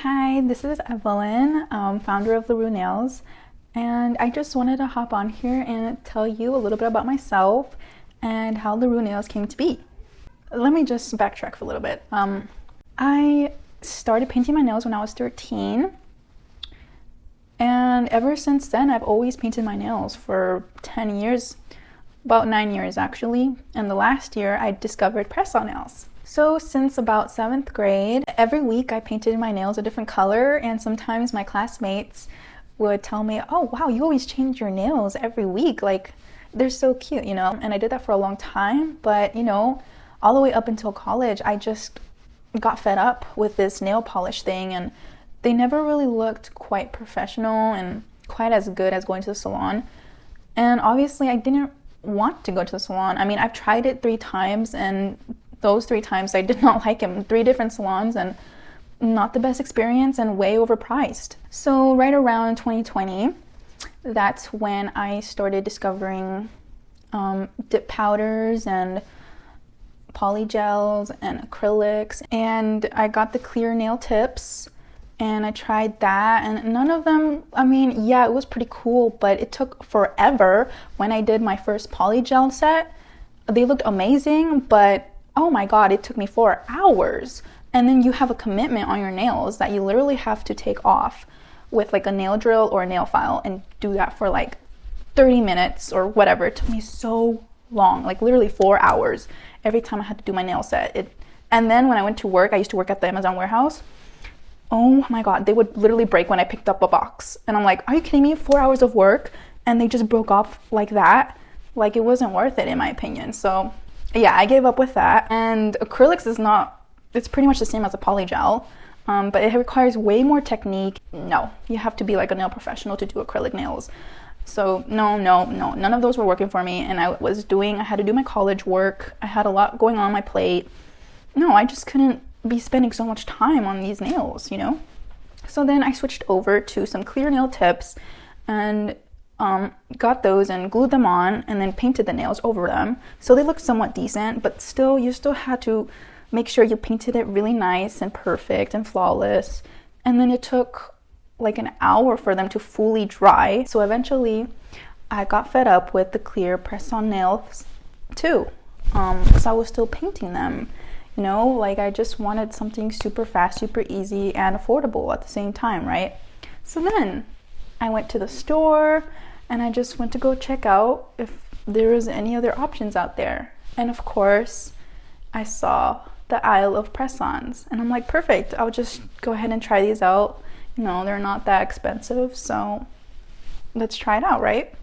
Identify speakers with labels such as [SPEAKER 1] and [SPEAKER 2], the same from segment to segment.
[SPEAKER 1] Hi, this is Evelyn, founder of the Roux Nails, and I just wanted to hop on here and tell you a little bit about myself and how the Roux Nails came to be. Let me just backtrack for a little bit. I started painting my nails when I was 13, and ever since then I've always painted my nails for 10 years, about 9 years actually, and the last year I discovered press-on nails. So since about 7th grade, every week I painted my nails a different color, and sometimes my classmates would tell me, oh wow, you always change your nails every week, like they're so cute, you know? And I did that for a long time, but you know, all the way up until college, I just got fed up with this nail polish thing, and they never really looked quite professional and quite as good as going to the salon. And obviously I didn't want to go to the salon. I mean, I've tried it 3 times, and those 3 times I did not like him. 3 different salons, and not the best experience and way overpriced. So right around 2020, that's when I started discovering dip powders and polygels and acrylics, and I got the clear nail tips and I tried that, and none of them, I mean, yeah, it was pretty cool, but it took forever. When I did my first polygel set, they looked amazing, but oh my god, it took me 4 hours. And then you have a commitment on your nails that you literally have to take off with like a nail drill or a nail file and do that for like 30 minutes or whatever. It took me so long, like literally 4 hours every time I had to do my nail set. And then when I went to work, I used to work at the Amazon warehouse. Oh my god, they would literally break when I picked up a box. And I'm like, are you kidding me? 4 hours of work and they just broke off like that? Like, it wasn't worth it in my opinion. So yeah, I gave up with that. And acrylics is not, it's pretty much the same as a polygel, but it requires way more technique. No, you have to be like a nail professional to do acrylic nails. So no, none of those were working for me. And I had to do my college work. I had a lot going on my plate. No, I just couldn't be spending so much time on these nails, you know? So then I switched over to some clear nail tips and got those and glued them on, and then painted the nails over them. So they looked somewhat decent, but still, you still had to make sure you painted it really nice and perfect and flawless. And then it took like an hour for them to fully dry. So eventually I got fed up with the clear press-on nails too. So I was still painting them, you know, like I just wanted something super fast, super easy, and affordable at the same time, right? So then I went to the store and I just went to go check out if there was any other options out there. And of course, I saw the aisle of press-ons, and I'm like, perfect, I'll just go ahead and try these out. You know, they're not that expensive, so let's try it out, right?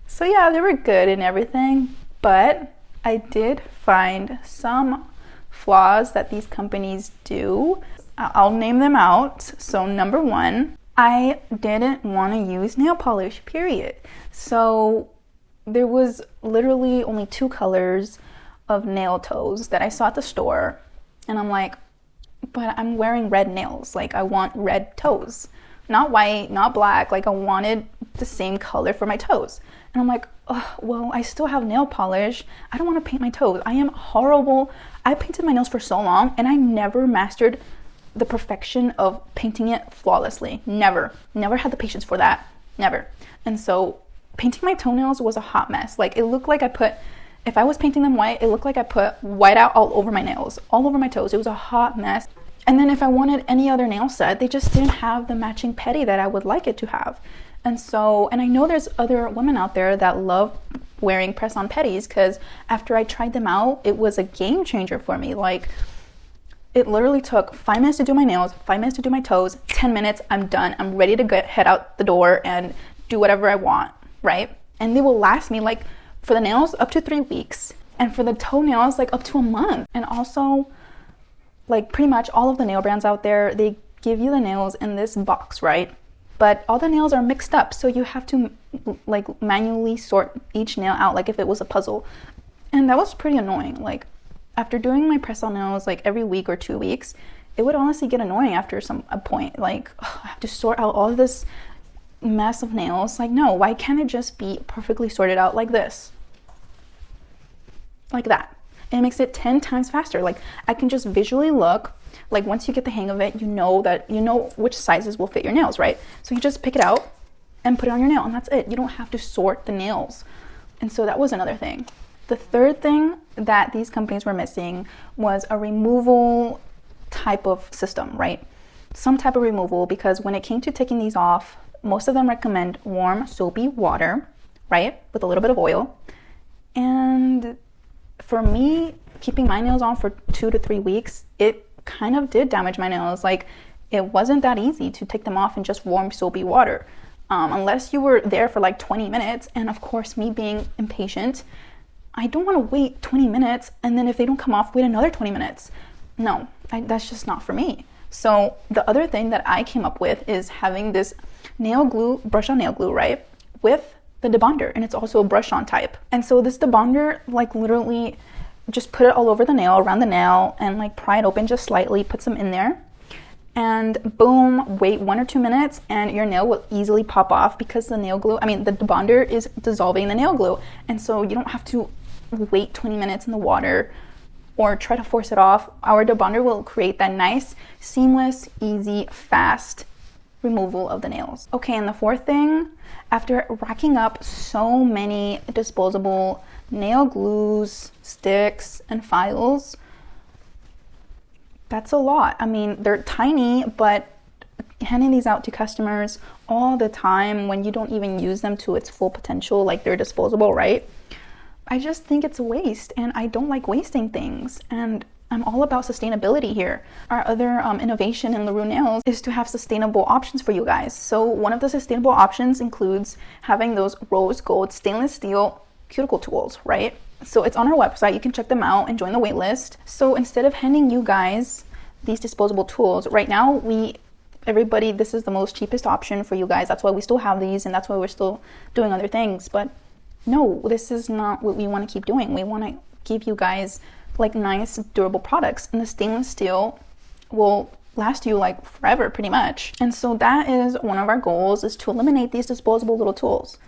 [SPEAKER 1] So yeah, they were good and everything, but I did find some flaws that these companies do. I'll name them out. So number 1, I didn't want to use nail polish, period. So there was literally only 2 colors of nail toes that I saw at the store, and I'm like, but I'm wearing red nails, like I want red toes, not white, not black, like I wanted the same color for my toes. And I'm like, oh, well, I still have nail polish, I don't want to paint my toes. I am horrible. I painted my nails for so long and I never mastered the perfection of painting it flawlessly. Never had the patience for that, never. And so painting my toenails was a hot mess. Like, it looked like if I was painting them white, it looked like I put white out all over my nails, all over my toes. It was a hot mess. And then if I wanted any other nail set, they just didn't have the matching petty that I would like it to have. And I know there's other women out there that love wearing press-on petties, because after I tried them out, it was a game changer for me. Like, it literally took 5 minutes to do my nails, 5 minutes to do my toes, 10 minutes, I'm done. I'm ready to head out the door and do whatever I want, right? And they will last me, like, for the nails, up to 3 weeks. And for the toenails, like, up to a month. And also, like, pretty much all of the nail brands out there, they give you the nails in this box, right? But all the nails are mixed up, so you have to, like, manually sort each nail out, like if it was a puzzle. And that was pretty annoying. Like, after doing my press-on nails like every week or 2 weeks, it would honestly get annoying after a point. Like, I have to sort out all this mess of nails. Like, no, why can't it just be perfectly sorted out like this? Like that. It makes it 10 times faster. Like, I can just visually look, Like once you get the hang of it, you know which sizes will fit your nails, right? So you just pick it out and put it on your nail, and that's it. You don't have to sort the nails. And so that was another thing. The third thing that these companies were missing was a removal type of system, right? Some type of removal, because when it came to taking these off, most of them recommend warm soapy water, right? With a little bit of oil. And for me, keeping my nails on for 2 to 3 weeks, it kind of did damage my nails. Like it wasn't that easy to take them off in just warm soapy water. Unless you were there for like 20 minutes. And of course, me being impatient, I don't want to wait 20 minutes and then if they don't come off, wait another 20 minutes. No, that's just not for me. So the other thing that I came up with is having this nail glue, brush on nail glue, right? With the debonder, and it's also a brush on type. And so this debonder, like literally just put it all over the nail, around the nail, and like pry it open just slightly, put some in there, and boom, wait 1 or 2 minutes and your nail will easily pop off because the debonder is dissolving the nail glue. And so you don't have to wait 20 minutes in the water or try to force it off. Our debonder will create that nice, seamless, easy, fast removal of the nails. Okay, and the fourth thing, after racking up so many disposable nail glues, sticks, and files, that's a lot. I mean, they're tiny, but handing these out to customers all the time when you don't even use them to its full potential, like they're disposable, right? I just think it's a waste, and I don't like wasting things, and I'm all about sustainability here. Our other innovation in Roux Nails is to have sustainable options for you guys. So one of the sustainable options includes having those rose gold stainless steel cuticle tools, right? So it's on our website. You can check them out and join the wait list. So instead of handing you guys these disposable tools, right now this is the most cheapest option for you guys. That's why we still have these, and that's why we're still doing other things. But no, this is not what we want to keep doing. We want to give you guys like nice durable products, and the stainless steel will last you like forever pretty much. And so that is one of our goals, is to eliminate these disposable little tools.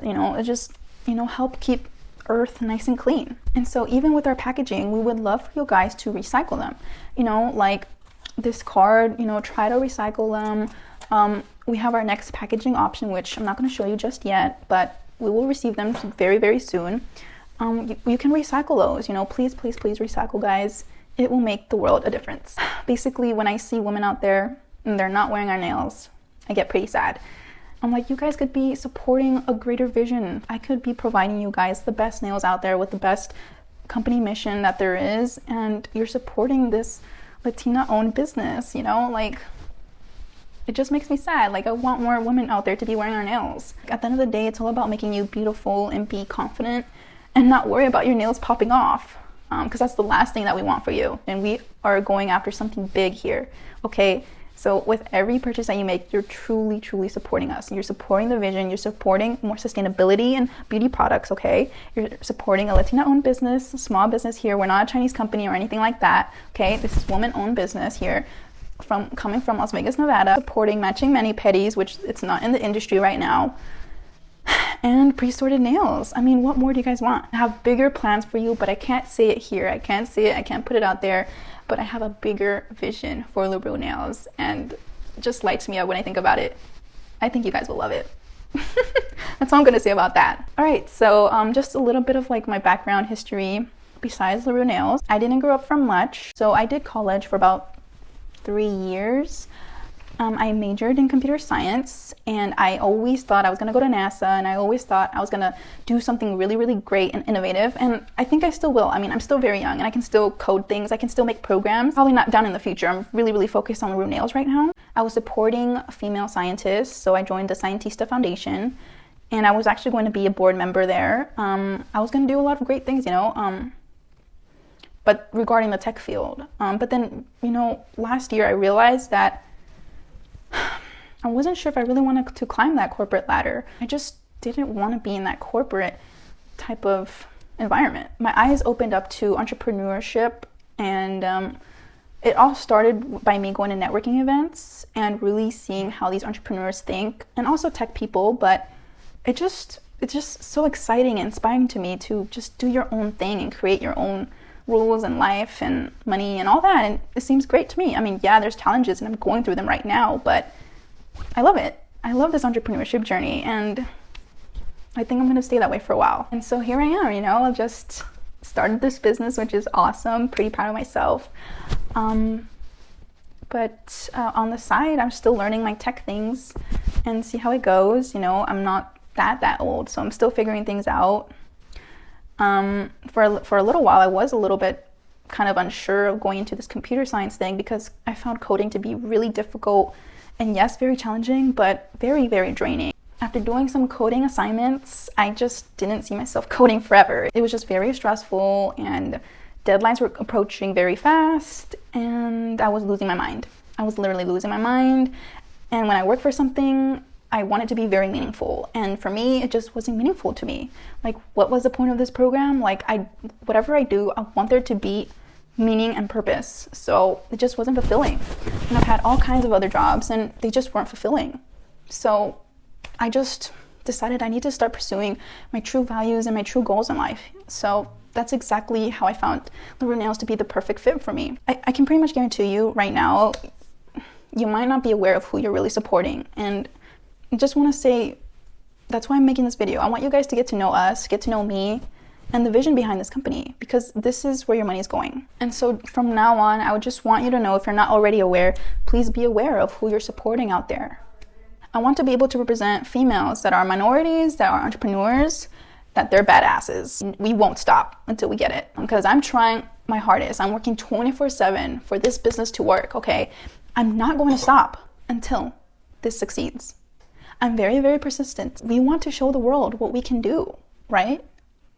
[SPEAKER 1] It just help keep earth nice and clean. And so even with our packaging, we would love for you guys to recycle them. Like this card, try to recycle them. We have our next packaging option, which I'm not going to show you just yet, but we will receive them very, very soon. You can recycle those, please recycle, guys. It will make the world a difference. Basically, when I see women out there and they're not wearing our nails, I get pretty sad. I'm like, you guys could be supporting a greater vision. I could be providing you guys the best nails out there with the best company mission that there is, and you're supporting this Latina-owned business, like it just makes me sad. Like I want more women out there to be wearing our nails. At the end of the day, it's all about making you beautiful and be confident and not worry about your nails popping off, because that's the last thing that we want for you. And we are going after something big here, okay? So with every purchase that you make, you're truly, truly supporting us. You're supporting the vision. You're supporting more sustainability and beauty products, okay? You're supporting a Latina-owned business, a small business here. We're not a Chinese company or anything like that, okay? This is woman-owned business here, coming from Las Vegas, Nevada, supporting matching mani-pedis, which it's not in the industry right now, and pre-sorted nails. I mean, what more do you guys want? I have bigger plans for you, but I can't say it here. I can't put it out there, but I have a bigger vision for Roux Nails, and it just lights me up when I think about it. I think you guys will love it. That's all I'm gonna say about that. All right, so just a little bit of like my background history besides Roux Nails. I didn't grow up from much, so I did college for about 3 years. I majored in computer science, and I always thought I was going to go to NASA, and I always thought I was going to do something really, really great and innovative, and I think I still will. I mean, I'm still very young, and I can still code things. I can still make programs. Probably not down in the future. I'm really, really focused on Roux Nails right now. I was supporting female scientists, so I joined the Scientista Foundation, and I was actually going to be a board member there. I was going to do a lot of great things, but regarding the tech field. But then, last year I realized that I wasn't sure if I really wanted to climb that corporate ladder. I just didn't want to be in that corporate type of environment. My eyes opened up to entrepreneurship, and it all started by me going to networking events and really seeing how these entrepreneurs think, and also tech people. But it's just so exciting and inspiring to me to just do your own thing and create your own rules and life and money and all that, and it seems great to me. I mean, yeah, there's challenges and I'm going through them right now, but I love it. I love this entrepreneurship journey, and I think I'm gonna stay that way for a while. And so here I am, you know, I just started this business, which is awesome, pretty proud of myself. But on the side, I'm still learning my tech things and see how it goes. You know, I'm not that old, so I'm still figuring things out. For a little while, I was a little bit kind of unsure of going into this computer science thing because I found coding to be really difficult and yes, very challenging, but very, very draining. After doing some coding assignments, I just didn't see myself coding forever. It was just very stressful and deadlines were approaching very fast and I was losing my mind. I was literally losing my mind. And when I work for something, I want it to be very meaningful. And for me, it just wasn't meaningful to me. Like, what was the point of this program? Like, whatever I do, I want there to be meaning and purpose. So it just wasn't fulfilling. And I've had all kinds of other jobs and they just weren't fulfilling. So I just decided I need to start pursuing my true values and my true goals in life. So that's exactly how I found the Roux Nails to be the perfect fit for me. I can pretty much guarantee you right now, you might not be aware of who you're really supporting. And I just want to say, that's why I'm making this video. I want you guys to get to know us, get to know me, and the vision behind this company, because this is where your money is going. And so from now on, I would just want you to know, if you're not already aware, please be aware of who you're supporting out there. I want to be able to represent females that are minorities, that are entrepreneurs, that they're badasses. We won't stop until we get it, because I'm trying my hardest. I'm working 24/7 for this business to work, okay? I'm not going to stop until this succeeds. I'm very, very persistent. We want to show the world what we can do, right?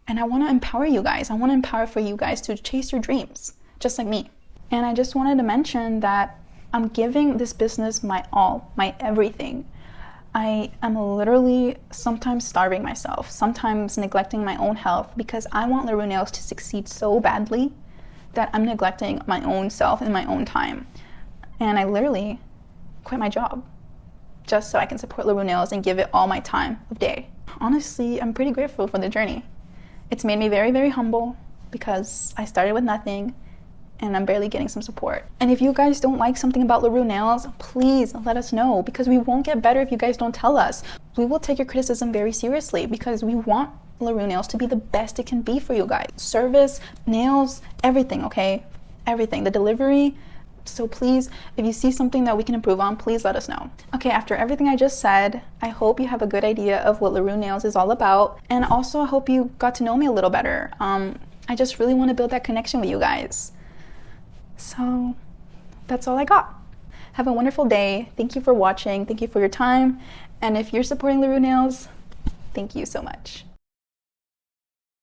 [SPEAKER 1] And I want to empower you guys. I want to empower for you guys to chase your dreams, just like me. And I just wanted to mention that I'm giving this business my all, my everything. I am literally sometimes starving myself, sometimes neglecting my own health because I want Roux Nails to succeed so badly that I'm neglecting my own self in my own time. And I literally quit my job just so I can support Roux Nails and give it all my time of day. Honestly, I'm pretty grateful for the journey. It's made me very, very humble because I started with nothing and I'm barely getting some support. And if you guys don't like something about Roux Nails, please let us know, because we won't get better if you guys don't tell us. We will take your criticism very seriously because we want Roux Nails to be the best it can be for you guys. Service, nails, everything, okay? Everything, the delivery. So please, if you see something that we can improve on, please let us know. Okay, after everything I just said, I hope you have a good idea of what Roux Nails is all about. And also I hope you got to know me a little better. I just really want to build that connection with you guys. So that's all I got. Have a wonderful day. Thank you for watching. Thank you for your time. And if you're supporting Roux Nails, thank you so much.